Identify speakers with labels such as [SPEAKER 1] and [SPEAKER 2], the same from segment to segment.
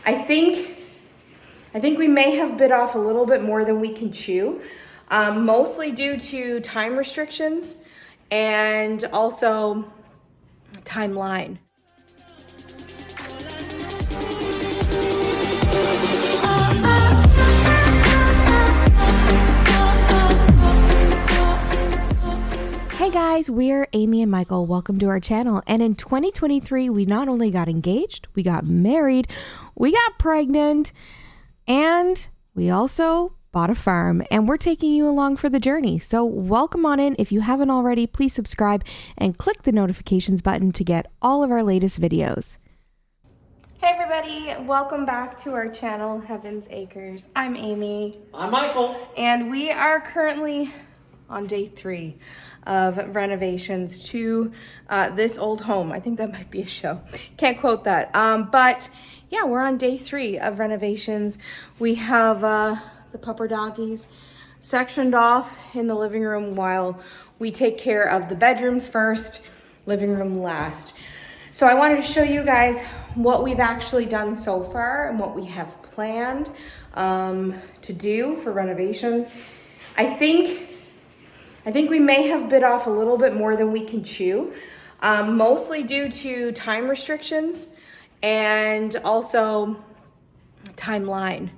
[SPEAKER 1] I think we may have bit off a little bit more than we can chew, mostly due to time restrictions and also timeline.
[SPEAKER 2] Hey guys, we're Aamie and Michael. Welcome to our channel. And in 2023, we not only got engaged, we got married, we got pregnant, and we also bought a farm. And we're taking you along for the journey. So welcome on in. If you haven't already, please subscribe and click the notifications button to get all of our latest videos. Hey everybody, welcome back to our channel, Heaven's Acres. I'm Aamie.
[SPEAKER 3] I'm Michael.
[SPEAKER 2] And we are currently on day 3 of renovations to this old home. I think that might be a show. Can't quote that. But yeah, we're on day 3 of renovations. We have the pupper doggies sectioned off in the living room while we take care of the bedrooms first, living room last. So I wanted to show you guys what we've actually done so far and what we have planned to do for renovations. I think we may have bit off a little bit more than we can chew, mostly due to time restrictions and also timeline.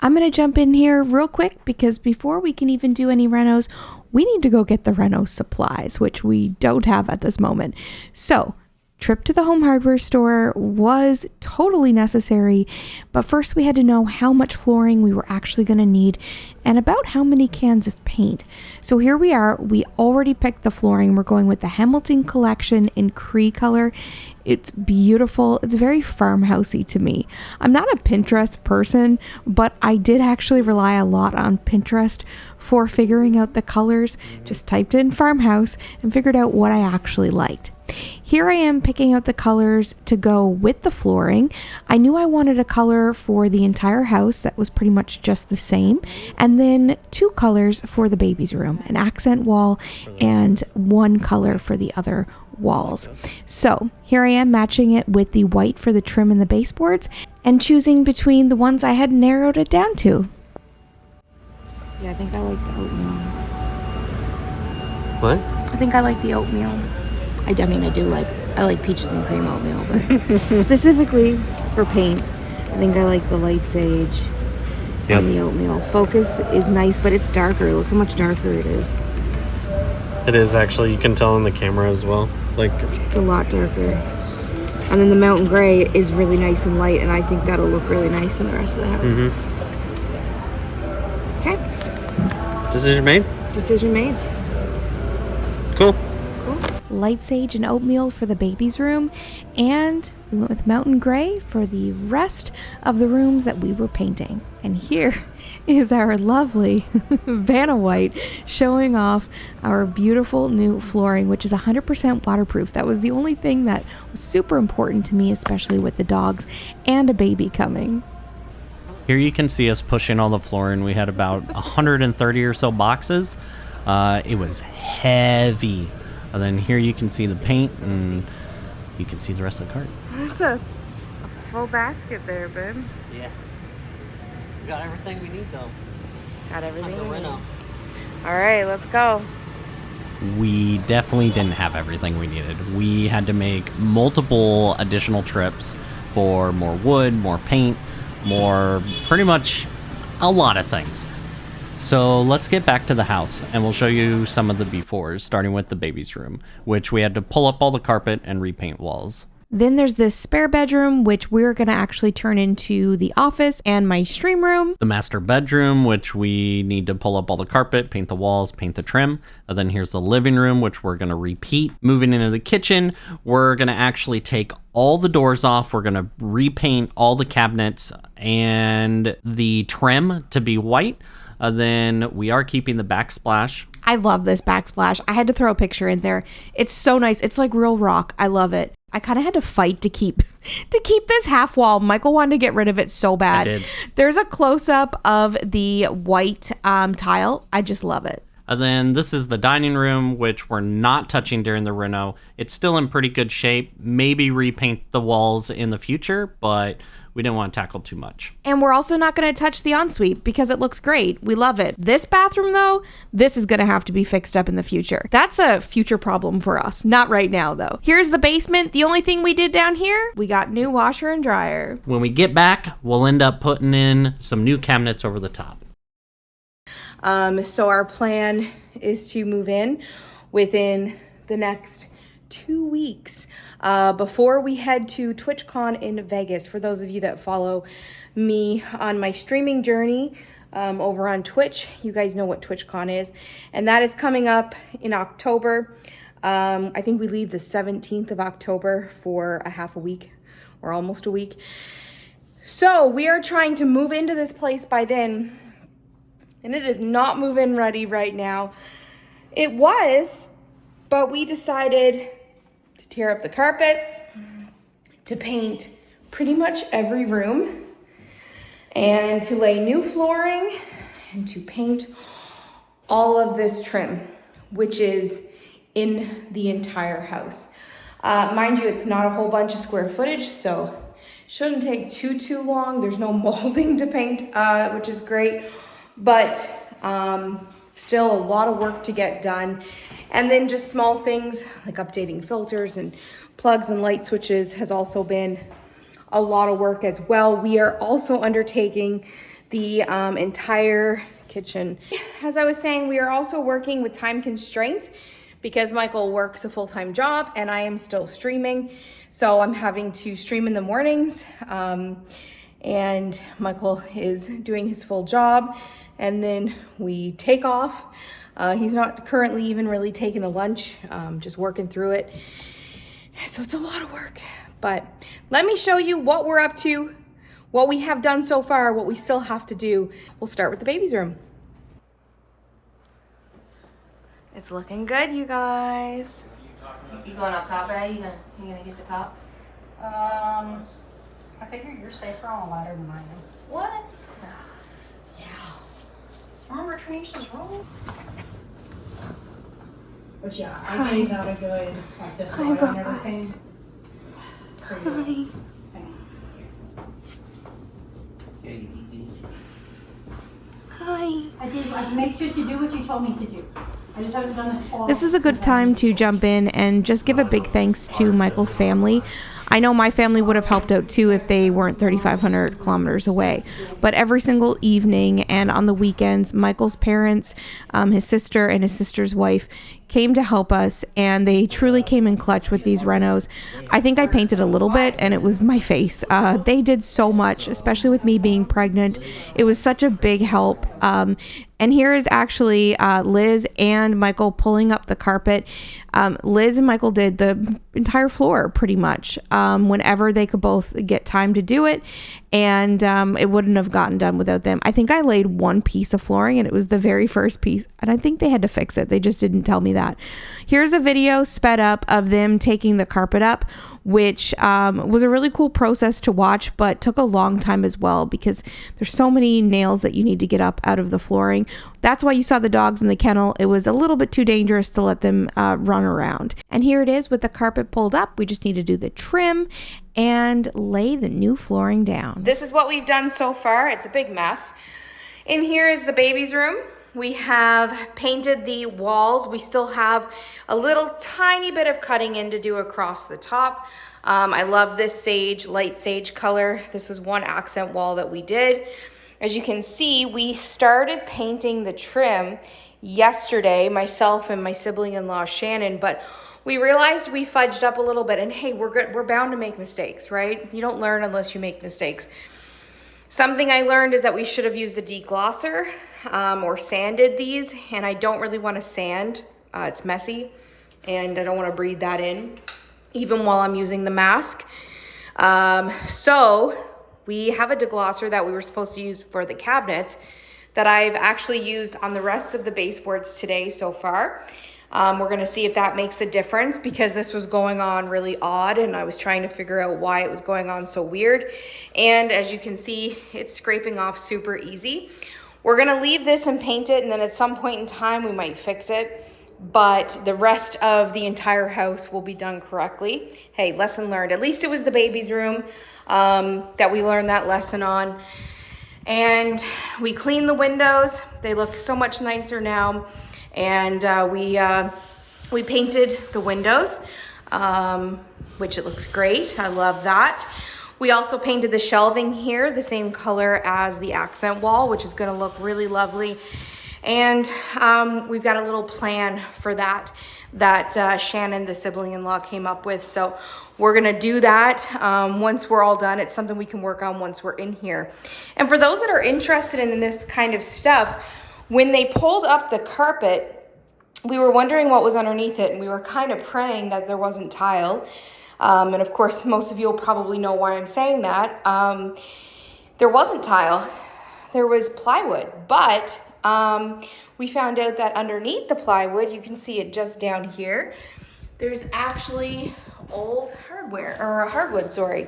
[SPEAKER 2] I'm going to jump in here real quick because before we can even do any renos, we need to go get the reno supplies, which we don't have at this moment. So trip to the home hardware store was totally necessary, but first we had to know how much flooring we were actually going to need and about how many cans of paint. So here we are. We already picked the flooring. We're going with the Hamilton collection in 𝘠┬╗ color. It's beautiful. It's very farmhousey to me. I'm not a Pinterest person, but I did actually rely a lot on Pinterest for figuring out the colors. Just typed in farmhouse and figured out what I actually liked. Here I am picking out the colors to go with the flooring. I knew I wanted a color for the entire house that was pretty much just the same, and then 2 colors for the baby's room, an accent wall and 1 color for the other walls. So here I am matching it with the white for the trim and the baseboards and choosing between the ones I had narrowed it down to. Yeah, I think I like the oatmeal.
[SPEAKER 3] What?
[SPEAKER 2] I think I like the oatmeal. I like peaches and cream oatmeal, but specifically for paint, I think I like the light sage and the oatmeal. Focus is nice, but it's darker. Look how much darker it is.
[SPEAKER 3] It is actually. You can tell in the camera as well. Like,
[SPEAKER 2] it's a lot darker. And then the mountain gray is really nice and light, and I think that'll look really nice in the rest of the house. Okay.
[SPEAKER 3] Decision made?
[SPEAKER 2] Decision made.
[SPEAKER 3] Cool.
[SPEAKER 2] Light sage and oatmeal for the baby's room, and we went with mountain gray for the rest of the rooms that we were painting. And here is our lovely Vanna White showing off our beautiful new flooring, which is 100% waterproof. That was the only thing that was super important to me, especially with the dogs and a baby coming.
[SPEAKER 4] Here you can see us pushing all the flooring. We had about 130 or so boxes. It was heavy. And then here you can see the paint, and you can see the rest of the cart.
[SPEAKER 2] That's a full basket there, babe.
[SPEAKER 3] Yeah. We got everything we need, though.
[SPEAKER 2] Got everything.
[SPEAKER 3] On the Reno.
[SPEAKER 2] All right, let's go.
[SPEAKER 4] We definitely didn't have everything we needed. We had to make multiple additional trips for more wood, more paint, more, pretty much a lot of things. So let's get back to the house, and we'll show you some of the befores, starting with the baby's room, which we had to pull up all the carpet and repaint walls.
[SPEAKER 2] Then there's this spare bedroom, which we're going to actually turn into the office and my stream room.
[SPEAKER 4] The master bedroom, which we need to pull up all the carpet, paint the walls, paint the trim. And then here's the living room, which we're going to repeat. Moving into the kitchen, we're going to actually take all the doors off. We're going to repaint all the cabinets and the trim to be white. Then we are keeping the backsplash.
[SPEAKER 2] I love this backsplash. I had to throw a picture in there. It's so nice. It's like real rock. I love it. I kind of had to fight to keep this half wall. Michael wanted to get rid of it so bad.
[SPEAKER 4] I did.
[SPEAKER 2] There's a close-up of the white tile. I just love it.
[SPEAKER 4] And then this is the dining room, which we're not touching during the reno. It's still in pretty good shape. Maybe repaint the walls in the future, but we didn't want to tackle too much.
[SPEAKER 2] And we're also not going to touch the ensuite because it looks great. We love it. This bathroom, though, this is going to have to be fixed up in the future. That's a future problem for us. Not right now, though. Here's the basement. The only thing we did down here, we got new washer and dryer.
[SPEAKER 4] When we get back, we'll end up putting in some new cabinets over the top.
[SPEAKER 2] So our plan is to move in within the next 2 weeks before we head to TwitchCon in Vegas. For those of you that follow me on my streaming journey over on Twitch, you guys know what TwitchCon is, and that is coming up in October. I think we leave the 17th of October for a half a week or almost a week. So we are trying to move into this place by then, and it is not move-in ready right now. It was, but we decided to tear up the carpet, to paint pretty much every room, and to lay new flooring, and to paint all of this trim, which is in the entire house. Mind you, it's not a whole bunch of square footage, so shouldn't take too long. There's no molding to paint, which is great, but still a lot of work to get done. And then just small things like updating filters and plugs and light switches has also been a lot of work as well. We are also undertaking the entire kitchen. As I was saying, we are also working with time constraints because Michael works a full-time job and I am still streaming. So I'm having to stream in the mornings and Michael is doing his full job, and then we take off. He's not currently even really taking a lunch, just working through it. So it's a lot of work, but let me show you what we're up to, what we have done so far, what we still have to do. We'll start with the baby's room. It's looking good, you guys. You going up top, eh? You gonna get the top?
[SPEAKER 5] I figure you're safer on a ladder than I am.
[SPEAKER 2] What?
[SPEAKER 5] Yeah. Remember Tanisha's rule? But yeah, I gave out a good, like this way on everything. Hi.
[SPEAKER 2] Hi.
[SPEAKER 5] I made sure to do what you told me to do. I just haven't done it all.
[SPEAKER 2] This is a good time to jump in and just give a big thanks to Michael's family. I know my family would have helped out too if they weren't 3,500 kilometers away. But every single evening and on the weekends, Michael's parents, his sister and his sister's wife came to help us, and they truly came in clutch with these renos. I think I painted a little bit and it was my face. They did so much, especially with me being pregnant. It was such a big help. And here is actually Liz and Michael pulling up the carpet. Liz and Michael did the entire floor pretty much whenever they could both get time to do it. And it wouldn't have gotten done without them. I think I laid one piece of flooring and it was the very first piece. And I think they had to fix it. They just didn't tell me that. Here's a video sped up of them taking the carpet up, which was a really cool process to watch, but took a long time as well because there's so many nails that you need to get up out of the flooring. That's why you saw the dogs in the kennel. It was a little bit too dangerous to let them run around. And here it is with the carpet pulled up. We just need to do the trim and lay the new flooring down. This is what we've done so far. It's a big mess. In here is the baby's room. We have painted the walls. We still have a little tiny bit of cutting in to do across the top. I love this sage, light sage color. This was one accent wall that we did. As you can see, we started painting the trim yesterday, myself and my sibling-in-law Shannon, but we realized we fudged up a little bit, and hey, we're bound to make mistakes, right? You don't learn unless you make mistakes. Something I learned is that we should have used a deglosser or sanded these, and I don't really want to sand. It's messy, and I don't want to breathe that in, even while I'm using the mask. So we have a deglosser that we were supposed to use for the cabinets that I've actually used on the rest of the baseboards today so far. We're gonna see if that makes a difference because this was going on really odd and I was trying to figure out why it was going on so weird. And as you can see, it's scraping off super easy. We're gonna leave this and paint it, and then at some point in time we might fix it.
[SPEAKER 1] but the rest of the entire house will be done correctly. Hey, lesson learned. At least it was the baby's room that we learned that lesson on. And we cleaned the windows. They look so much nicer now. And we painted the windows, which it looks great. I love that. We also painted the shelving here the same color as the accent wall, which is gonna look really lovely. And we've got a little plan for that Shannon, the sibling-in-law, came up with. So we're gonna do that once we're all done. It's something we can work on once we're in here. And for those that are interested in this kind of stuff, when they pulled up the carpet, we were wondering what was underneath it, and we were kind of praying that there wasn't tile. And of course, most of you will probably know why I'm saying that. There wasn't tile, there was plywood, but we found out that underneath the plywood, you can see it just down here, there's actually old hardwood, sorry.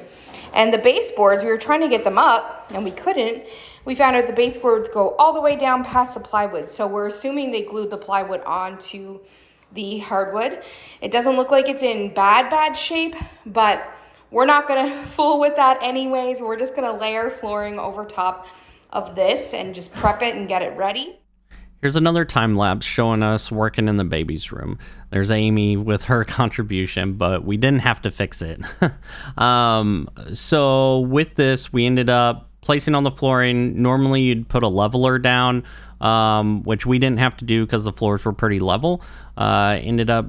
[SPEAKER 1] And the baseboards, we were trying to get them up and we couldn't. We found out the baseboards go all the way down past the plywood. So we're assuming they glued the plywood onto the hardwood. It doesn't look like it's in bad shape, but we're not gonna fool with that anyways. We're just gonna layer flooring over top of this and just prep it and get it ready.
[SPEAKER 4] Here's another time lapse showing us working in the baby's room. There's Amy with her contribution, but we didn't have to fix it. So with this, we ended up placing on the flooring. Normally you'd put a leveler down, which we didn't have to do because the floors were pretty level. Ended up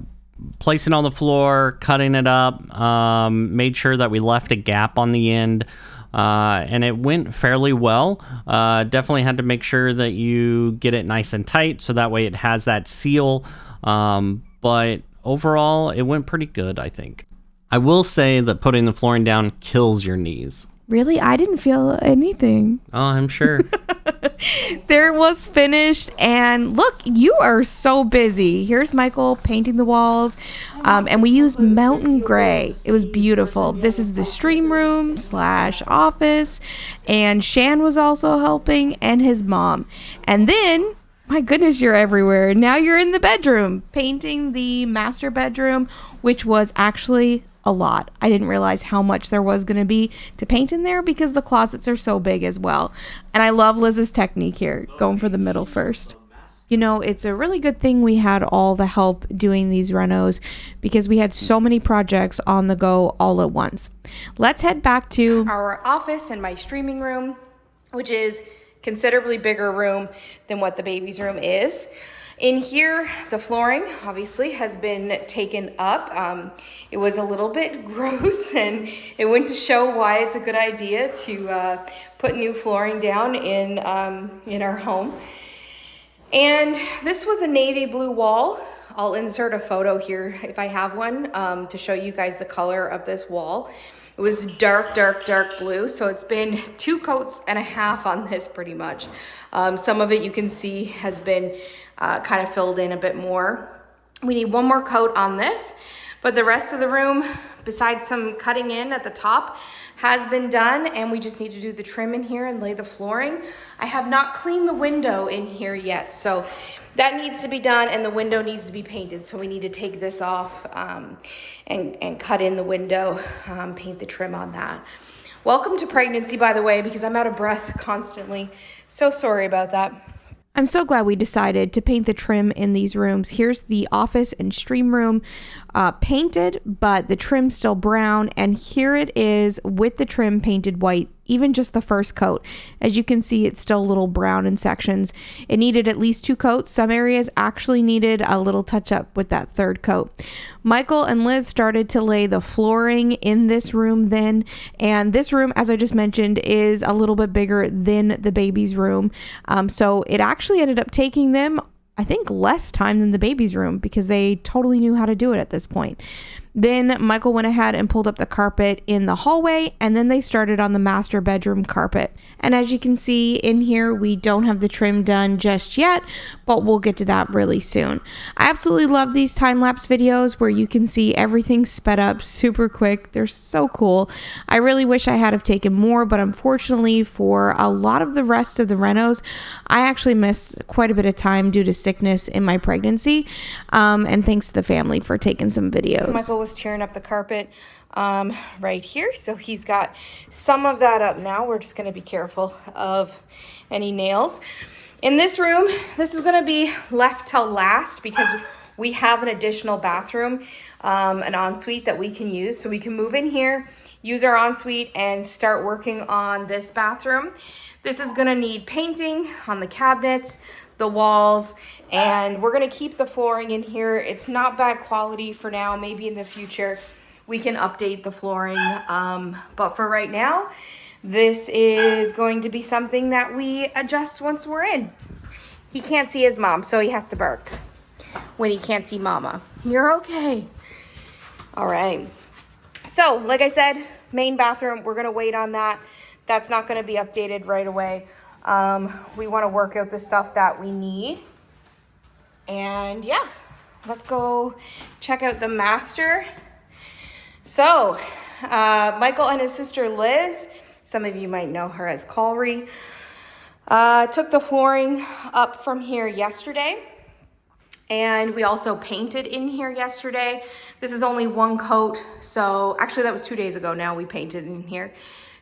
[SPEAKER 4] placing on the floor, cutting it up, made sure that we left a gap on the end. And it went fairly well. Definitely had to make sure that you get it nice and tight so that way it has that seal. But overall, it went pretty good, I think. I will say that putting the flooring down kills your knees.
[SPEAKER 2] Really? I didn't feel anything.
[SPEAKER 4] Oh, I'm sure.
[SPEAKER 2] There it was finished, and look, you are so busy. Here's Michael painting the walls, and we used mountain gray. It was beautiful. This is the stream room / office, and Shan was also helping, and his mom. And then, my goodness, you're everywhere. Now you're in the bedroom, painting the master bedroom, which was actually a lot. I didn't realize how much there was going to be to paint in there because the closets are so big as well. And I love Liz's technique here, going for the middle first. You know, it's a really good thing we had all the help doing these renos because we had so many projects on the go all at once. Let's head back to
[SPEAKER 1] our office and my streaming room, which is considerably bigger room than what the baby's room is. In here, the flooring obviously has been taken up. It was a little bit gross, and it went to show why it's a good idea to put new flooring down in our home. And this was a navy blue wall. I'll insert a photo here if I have one to show you guys the color of this wall. It was dark blue, so it's been 2.5 coats on this pretty much. Some of it you can see has been kind of filled in a bit more. We need one more coat on this, but the rest of the room, besides some cutting in at the top, has been done, and we just need to do the trim in here and lay the flooring. I have not cleaned the window in here yet, so that needs to be done, and the window needs to be painted, so we need to take this off and cut in the window, paint the trim on that. Welcome to pregnancy, by the way, because I'm out of breath constantly. So sorry about that.
[SPEAKER 2] I'm so glad we decided to paint the trim in these rooms. Here's the office and stream room painted, but the trim still brown. And here it is with the trim painted white, even just the first coat. As you can see, it's still a little brown in sections. It needed at least 2 coats. Some areas actually needed a little touch up with that third coat. Michael and Liz started to lay the flooring in this room then. And this room, as I just mentioned, is a little bit bigger than the baby's room. So it actually ended up taking them, I think, less time than the baby's room because they totally knew how to do it at this point. Then Michael went ahead and pulled up the carpet in the hallway, and then they started on the master bedroom carpet. And as you can see in here, we don't have the trim done just yet, but we'll get to that really soon. I absolutely love these time-lapse videos where you can see everything sped up super quick. They're so cool. I really wish I had have taken more, but unfortunately for a lot of the rest of the renos, I actually missed quite a bit of time due to sickness in my pregnancy. And thanks to the family for taking some videos. Michael was tearing up the carpet right here, so he's got some of that up now. We're just going to be careful of any nails. In this room, this is going to be left till last because we have an additional bathroom, an ensuite that we can use. So we can move in here, use our ensuite, and start working on this bathroom. This is going to need painting on the cabinets, the walls, and we're going to keep the flooring in here. It's not bad quality for now. Maybe in the future we can update the flooring, but for right now, this is going to be something that we adjust once we're in. He can't see his mom, so he has to bark when he can't see mama. You're okay. All right. So, like I said, main bathroom, we're going to wait on that. That's not going to be updated right away. We want to work out the stuff that we need. And yeah, let's go check out the master. So, Michael and his sister Liz, some of you might know her as 𝘐𝑯𝘵𝘏𝘦𝘳, took the flooring up from here yesterday. And we also painted in here yesterday. This is only one coat. So actually that was 2 days ago now we painted in here.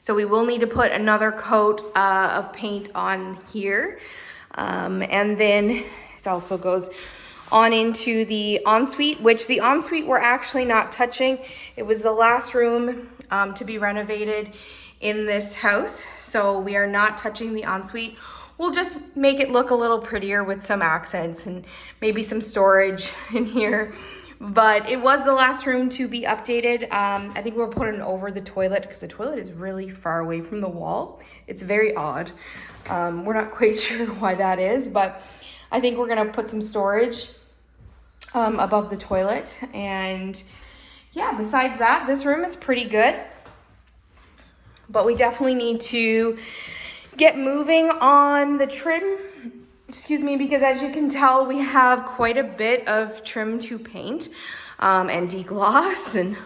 [SPEAKER 2] So we will need to put another coat of paint on here. And then it also goes on into the ensuite, which the ensuite we're actually not touching. It was the last room to be renovated in this house. So we are not touching the ensuite. We'll just make it look a little prettier with some accents and maybe some storage in here. But it was the last room to be updated. I think we're putting over the toilet because the toilet is really far away from the wall. It's very odd. We're not quite sure why that is, but I think we're gonna put some storage above the toilet. And yeah, besides that, this room is pretty good. But we definitely need to get moving on the trim, because as you can tell, we have quite a bit of trim to paint and degloss and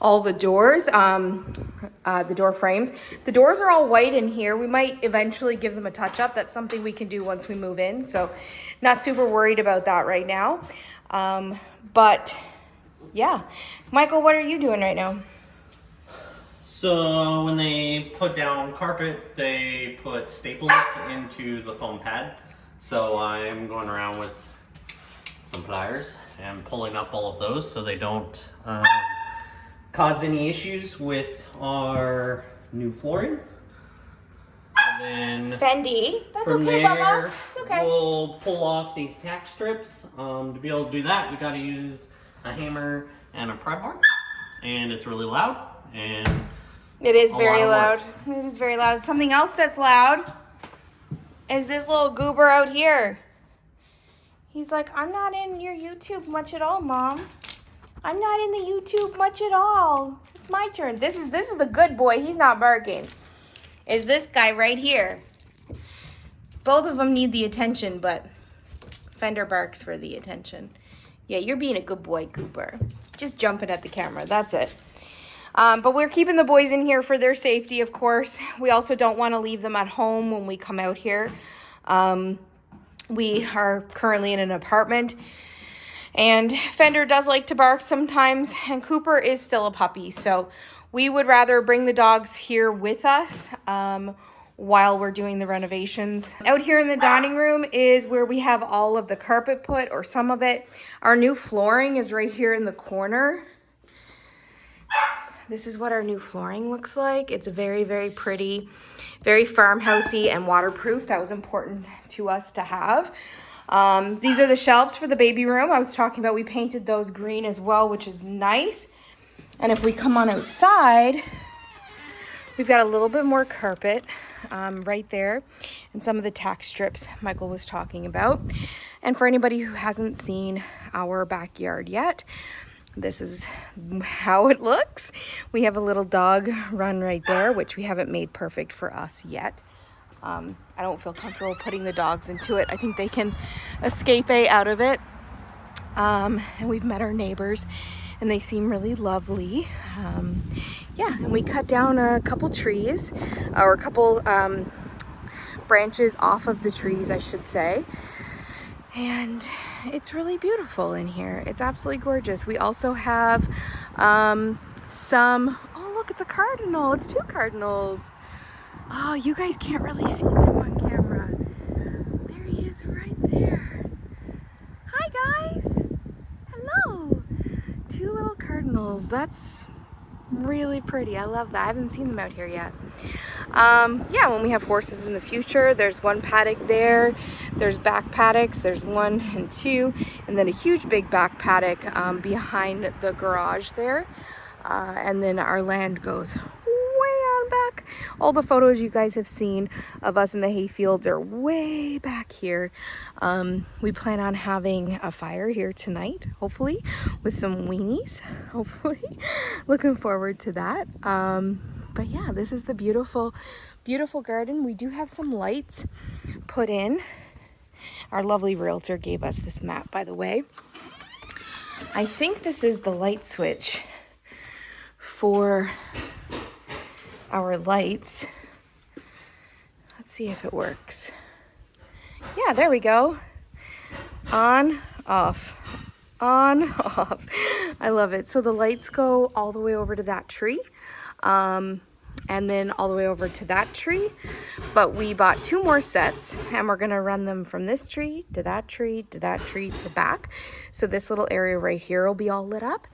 [SPEAKER 2] all the doors, the door frames. The doors are all white in here. We might eventually give them a touch up. That's something we can do once we move in. So not super worried about that right now. But yeah, Michael, what are you doing right now?
[SPEAKER 4] So when they put down carpet, they put staples into the foam pad. So I'm going around with some pliers and pulling up all of those so they don't cause any issues with our new flooring. And then
[SPEAKER 2] Fendi. That's
[SPEAKER 4] from
[SPEAKER 2] okay,
[SPEAKER 4] there,
[SPEAKER 2] Mama. It's okay.
[SPEAKER 4] We'll pull off these tack strips. To be able to do that, we got to use a hammer and a pry bar, and it's really loud. And
[SPEAKER 2] it is very loud. It is very loud. Something else that's loud is this little goober out here. He's like, I'm not in your YouTube much at all, Mom. I'm not in the YouTube much at all. It's my turn. This is the good boy. He's not barking. Is this guy right here. Both of them need the attention, but Fender barks for the attention. Yeah, you're being a good boy, Cooper. Just jumping at the camera. That's it. But we're keeping the boys in here for their safety, of course. We also don't want to leave them at home when we come out here. We are currently in an apartment, and Fender does like to bark sometimes, and Cooper is still a puppy, so we would rather bring the dogs here with us while we're doing the renovations. Out here in the dining room is where we have all of the carpet put, or some of it. Our new flooring is right here in the corner. This is what our new flooring looks like. It's very, very pretty, very farmhousey and waterproof. That was important to us to have. These are the shelves for the baby room. I was talking about we painted those green as well, which is nice. And if we come on outside, we've got a little bit more carpet right there, and some of the tack strips Michael was talking about. And for anybody who hasn't seen our backyard yet, this is how it looks. We have a little dog run right there, which we haven't made perfect for us yet. I don't feel comfortable putting the dogs into it. I think they can escape out of it. And we've met our neighbors and they seem really lovely. Yeah, and we cut down a couple trees, or a couple branches off of the trees, I should say. And it's really beautiful in here. It's absolutely gorgeous. We also have some, oh look, it's a cardinal. It's 2 cardinals. Oh, you guys can't really see them on camera. There he is right there. Hi guys. Hello. 2 little cardinals. That's really pretty. I love that. I haven't seen them out here yet. Yeah, when we have horses in the future, there's 1 paddock there. There's back paddocks. There's 1 and 2, and then a huge big back paddock behind the garage there. And then our land goes way on back. All the photos you guys have seen of us in the hay fields are way back here. We plan on having a fire here tonight, hopefully, with some weenies, hopefully. Looking forward to that. But yeah, this is the beautiful, beautiful garden. We do have some lights put in. Our lovely realtor gave us this map, by the way. I think this is the light switch for our lights. Let's see if it works. Yeah, there we go. On, off, on, off. I love it. So the lights go all the way over to that tree, and then all the way over to that tree. But we bought 2 more sets, and we're gonna run them from this tree to that tree to that tree to back. So this little area right here will be all lit up.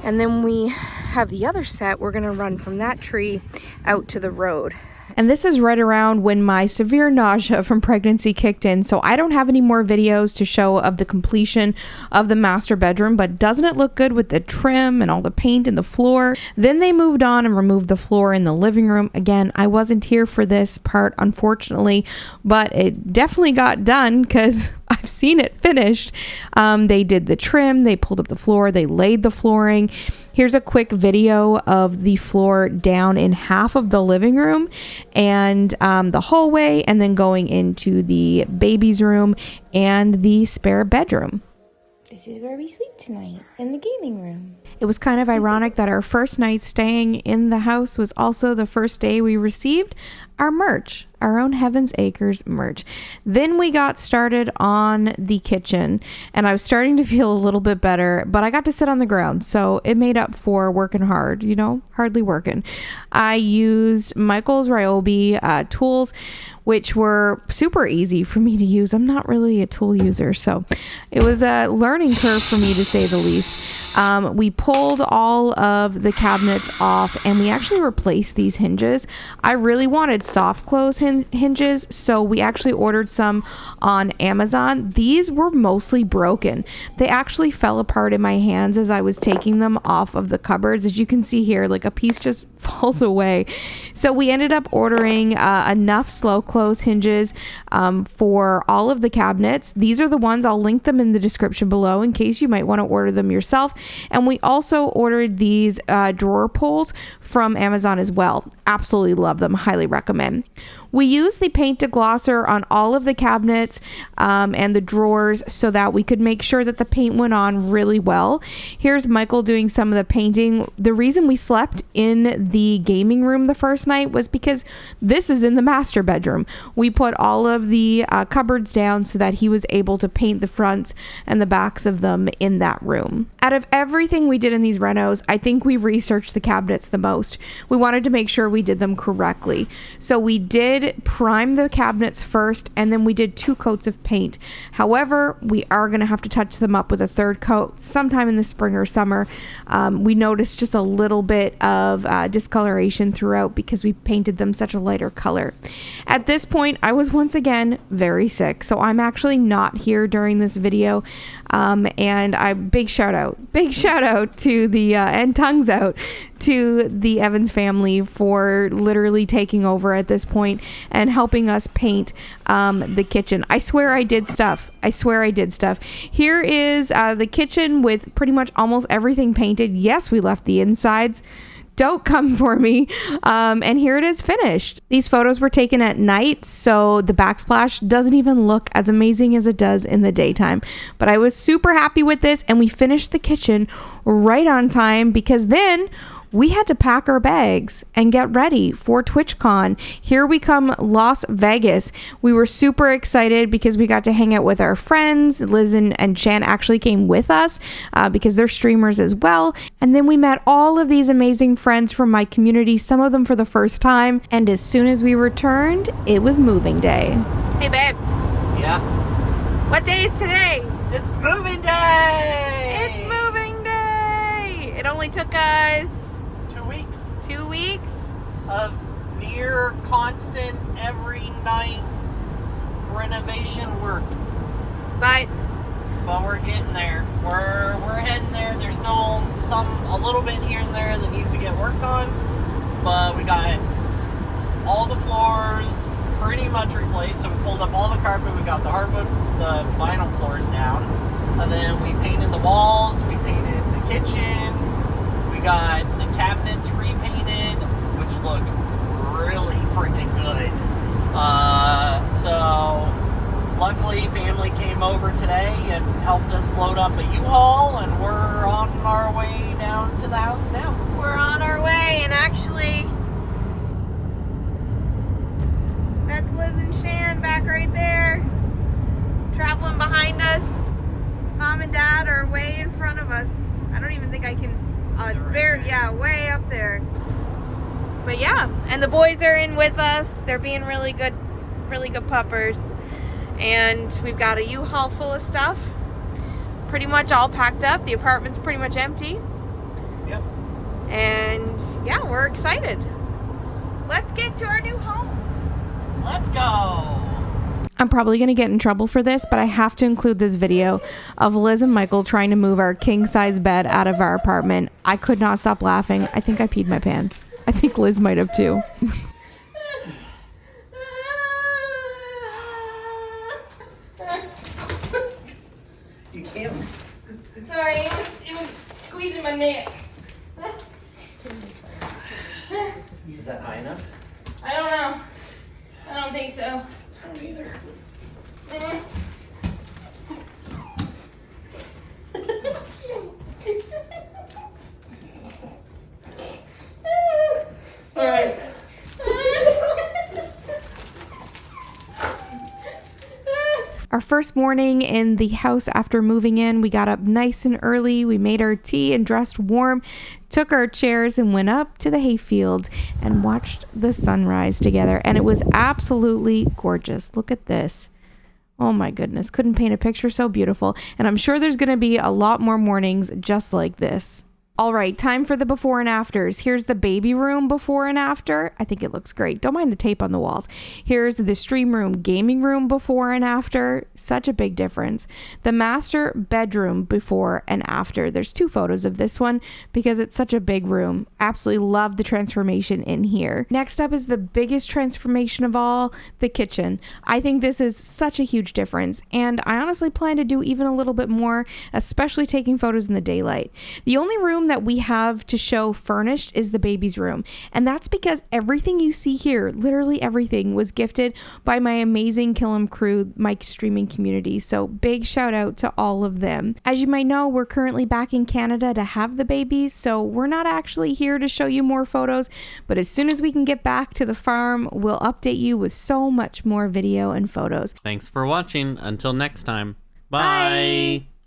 [SPEAKER 2] And then we have the other set, we're gonna run from that tree out to the road.
[SPEAKER 1] And this is right around when my severe nausea from pregnancy kicked in. So I don't have any more videos to show of the completion of the master bedroom, but doesn't it look good with the trim and all the paint and the floor? Then they moved on and removed the floor in the living room. Again, I wasn't here for this part, unfortunately, but it definitely got done because I've seen it finished. They did the trim, they pulled up the floor, they laid the flooring. Here's a quick video of the floor down in half of the living room and the hallway, and then going into the baby's room and the spare bedroom.
[SPEAKER 2] This is where we sleep tonight, in the gaming room.
[SPEAKER 1] It was kind of ironic that our first night staying in the house was also the first day we received our merch, our own Heaven's Acres merch. Then we got started on the kitchen, and I was starting to feel a little bit better, but I got to sit on the ground, so it made up for working hard, you know, hardly working. I used Michael's Ryobi tools, which were super easy for me to use. I'm not really a tool user, so it was a learning curve for me, to say the least. We pulled all of the cabinets off, and we actually replaced these hinges. I really wanted soft close hinges, so we actually ordered some on Amazon. These were mostly broken. They actually fell apart in my hands as I was taking them off of the cupboards. As you can see here, like a piece just falls away. So we ended up ordering enough slow close hinges for all of the cabinets. These are the ones, I'll link them in the description below in case you might want to order them yourself. And we also ordered these drawer pulls from Amazon as well. Absolutely love them, highly recommend. We used the paint deglosser on all of the cabinets and the drawers so that we could make sure that the paint went on really well. Here's Michael doing some of the painting. The reason we slept in the gaming room the first night was because this is in the master bedroom. We put all of the cupboards down so that he was able to paint the fronts and the backs of them in that room. Out of everything we did in these renos, I think we researched the cabinets the most. We wanted to make sure we did them correctly. So we did prime the cabinets first, and then we did 2 coats of paint. However, we are going to have to touch them up with a 3rd coat sometime in the spring or summer. We noticed just a little bit of discoloration throughout because we painted them such a lighter color. At this point, I was once again very sick, so I'm actually not here during this video.
[SPEAKER 2] And big shout out to the and tongues out to the Evans family for literally taking over at this point and helping us paint the kitchen. I swear I did stuff. Here is the kitchen with pretty much almost everything painted. Yes, we left the insides. Don't come for me. And here it is finished. These photos were taken at night, so the backsplash doesn't even look as amazing as it does in the daytime. But I was super happy with this, and we finished the kitchen right on time because then we had to pack our bags and get ready for TwitchCon. Here we come, Las Vegas. We were super excited because we got to hang out with our friends. Liz and Shan actually came with us because they're streamers as well. And then we met all of these amazing friends from my community, some of them for the first time. And as soon as we returned, it was moving day. Hey, babe.
[SPEAKER 4] Yeah.
[SPEAKER 2] What day is today?
[SPEAKER 4] It's moving day!
[SPEAKER 2] It's moving day! It only took us 2 weeks
[SPEAKER 4] Of near constant every night renovation work.
[SPEAKER 2] but
[SPEAKER 4] We're getting there. We're heading there. There's still a little bit here and there that needs to get worked on, but we got all the floors pretty much replaced. So we pulled up all the carpet. We got the hardwood, the vinyl floors down, and then we painted the walls. We painted the kitchen. We got the cabinets repainted, which look really freaking good. So luckily family came over today and helped us load up a U-Haul, and we're on our way down to the house now.
[SPEAKER 2] we're on our way. And actually, that's Liz and Shan back right there, traveling behind us. Mom and Dad are way in front of us. I don't even think I can. It's way up there. But yeah, and the boys are in with us. They're being really good puppers. And we've got a U-Haul full of stuff, pretty much all packed up. The apartment's pretty much empty.
[SPEAKER 4] Yep.
[SPEAKER 2] And yeah, we're excited. Let's get to our new home.
[SPEAKER 4] Let's go.
[SPEAKER 2] I'm probably going to get in trouble for this, but I have to include this video of Liz and Michael trying to move our king-size bed out of our apartment. I could not stop laughing. I think I peed my pants. I think Liz might have too.
[SPEAKER 4] You can't.
[SPEAKER 2] Sorry, it was squeezing my neck.
[SPEAKER 4] Is that high enough?
[SPEAKER 2] I don't know. I don't think so.
[SPEAKER 4] I don't either.
[SPEAKER 2] All right. Our first morning in the house after moving in, we got up nice and early. We made our tea and dressed warm, took our chairs and went up to the hayfield and watched the sunrise together. And it was absolutely gorgeous. Look at this. Oh my goodness. Couldn't paint a picture so beautiful. And I'm sure there's going to be a lot more mornings just like this. All right, time for the before and afters. Here's the baby room before and after. I think it looks great. Don't mind the tape on the walls. Here's the stream room, gaming room before and after. Such a big difference. The master bedroom before and after. There's 2 photos of this one because it's such a big room. Absolutely love the transformation in here. Next up is the biggest transformation of all, the kitchen. I think this is such a huge difference, and I honestly plan to do even a little bit more, especially taking photos in the daylight. The only room that we have to show furnished is the baby's room, and that's because everything you see here, literally everything, was gifted by my amazing Killam crew, my streaming community. So big shout out to all of them. As you might know, we're currently back in Canada to have the babies, so we're not actually here to show you more photos, but as soon as we can get back to the farm, we'll update you with so much more video and photos.
[SPEAKER 4] Thanks for watching. Until next time. Bye.